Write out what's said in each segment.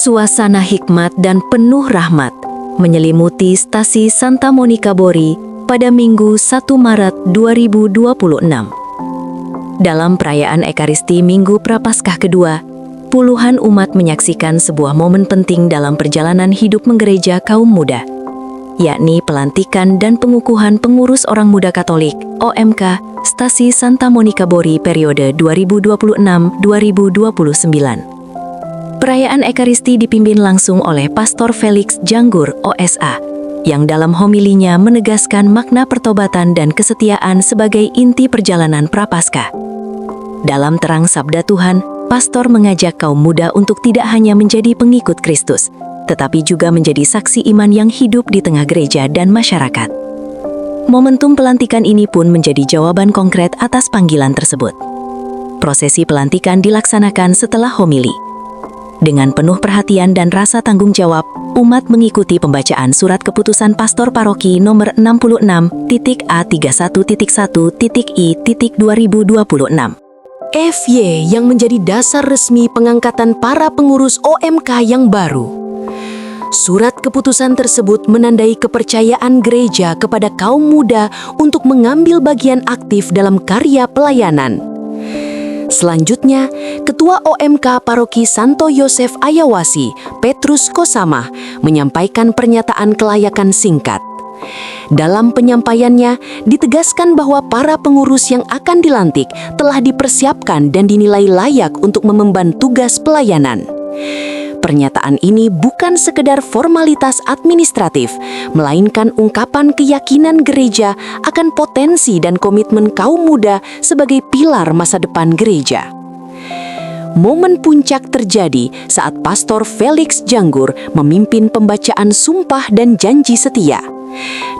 Suasana hikmat dan penuh rahmat menyelimuti stasi Santa Monica Bori pada Minggu 1 Maret 2026. Dalam perayaan Ekaristi Minggu Prapaskah kedua, puluhan umat menyaksikan sebuah momen penting dalam perjalanan hidup menggereja kaum muda, yakni pelantikan dan pengukuhan pengurus orang muda Katolik (OMK) stasi Santa Monica Bori periode 2026-2029. Perayaan Ekaristi dipimpin langsung oleh Pastor Felix Janggur, OSA, yang dalam homilinya menegaskan makna pertobatan dan kesetiaan sebagai inti perjalanan Prapaskah. Dalam terang sabda Tuhan, Pastor mengajak kaum muda untuk tidak hanya menjadi pengikut Kristus, tetapi juga menjadi saksi iman yang hidup di tengah gereja dan masyarakat. Momentum pelantikan ini pun menjadi jawaban konkret atas panggilan tersebut. Prosesi pelantikan dilaksanakan setelah homili. Dengan penuh perhatian dan rasa tanggung jawab, umat mengikuti pembacaan surat keputusan Pastor Paroki nomor 66.A31.1.I.2026. FY yang menjadi dasar resmi pengangkatan para pengurus OMK yang baru. Surat keputusan tersebut menandai kepercayaan gereja kepada kaum muda untuk mengambil bagian aktif dalam karya pelayanan. Selanjutnya, Ketua OMK Paroki Santo Yosef Ayawasi, Petrus Kosamah, menyampaikan pernyataan kelayakan singkat. Dalam penyampaiannya, ditegaskan bahwa para pengurus yang akan dilantik telah dipersiapkan dan dinilai layak untuk mengemban tugas pelayanan. Pernyataan ini bukan sekedar formalitas administratif, melainkan ungkapan keyakinan gereja akan potensi dan komitmen kaum muda sebagai pilar masa depan gereja. Momen puncak terjadi saat Pastor Felix Janggur memimpin pembacaan sumpah dan janji setia.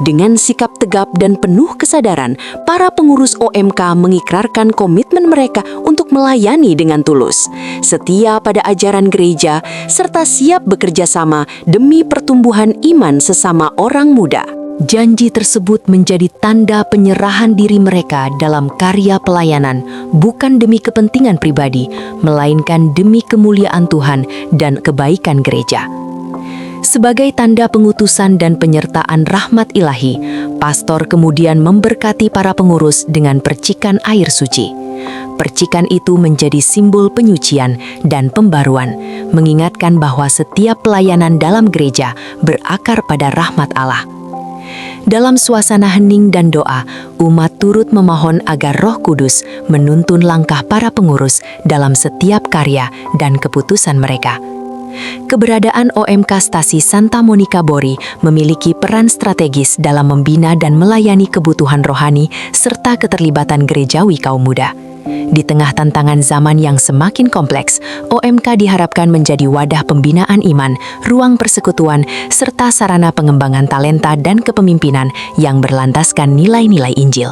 Dengan sikap tegap dan penuh kesadaran, para pengurus OMK mengikrarkan komitmen mereka untuk melayani dengan tulus, setia pada ajaran gereja, serta siap bekerja sama demi pertumbuhan iman sesama orang muda. Janji tersebut menjadi tanda penyerahan diri mereka dalam karya pelayanan, bukan demi kepentingan pribadi, melainkan demi kemuliaan Tuhan dan kebaikan gereja. Sebagai tanda pengutusan dan penyertaan rahmat ilahi, pastor kemudian memberkati para pengurus dengan percikan air suci. Percikan itu menjadi simbol penyucian dan pembaruan, mengingatkan bahwa setiap pelayanan dalam gereja berakar pada rahmat Allah. Dalam suasana hening dan doa, umat turut memohon agar Roh Kudus menuntun langkah para pengurus dalam setiap karya dan keputusan mereka. Keberadaan OMK stasi Santa Monica Bori memiliki peran strategis dalam membina dan melayani kebutuhan rohani serta keterlibatan gerejawi kaum muda. Di tengah tantangan zaman yang semakin kompleks, OMK diharapkan menjadi wadah pembinaan iman, ruang persekutuan, serta sarana pengembangan talenta dan kepemimpinan yang berlandaskan nilai-nilai Injil.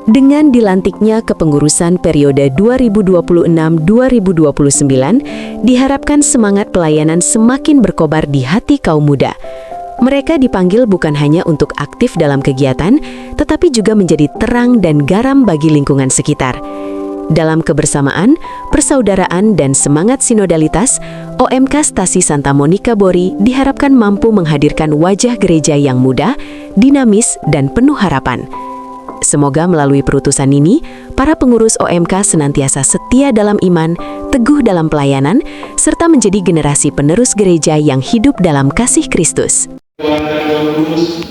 Dengan dilantiknya kepengurusan periode 2026-2029, diharapkan semangat pelayanan semakin berkobar di hati kaum muda. Mereka dipanggil bukan hanya untuk aktif dalam kegiatan, tetapi juga menjadi terang dan garam bagi lingkungan sekitar. Dalam kebersamaan, persaudaraan, dan semangat sinodalitas, OMK stasi Santa Monica Bori diharapkan mampu menghadirkan wajah gereja yang muda, dinamis, dan penuh harapan. Semoga melalui perutusan ini, para pengurus OMK senantiasa setia dalam iman, teguh dalam pelayanan, serta menjadi generasi penerus gereja yang hidup dalam kasih Kristus. Tuhan dan Roh Kudus,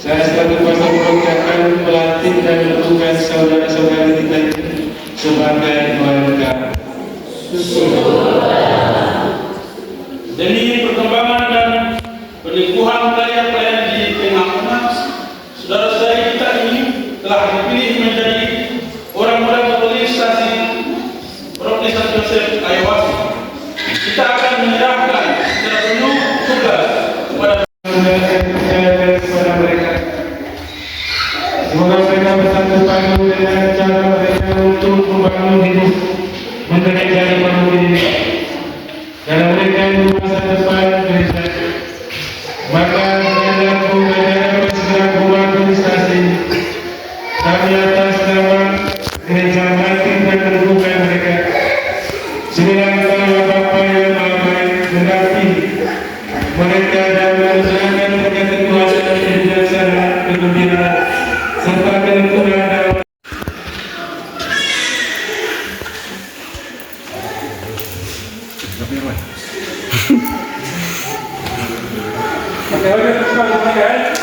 saya selalu kuasa mengucapkan pelantik dan menentukan saudara-saudara kita sebagai warga. Demi perkembangan dan peningkuhan karya pelayanan di tengah umat, saudara-saudara kita ini telah dipilih menjadi orang muda Katolik stasi Paroki Santo Yosef Ayawasi. Kita akan menyerahkan secara penuh tugas kepada mereka. Semoga mereka bersatu padu dengan cara mereka untuk membangun hidup menggereja di ini dan memberikan masa depan gereja. Maka menjadikan gereja segera keluar dari stasi. Kami atas nama gereja mati dan terbuka mereka. Sembilan Bapa yang Maha Baik mengasihi sebagai tukang bangunan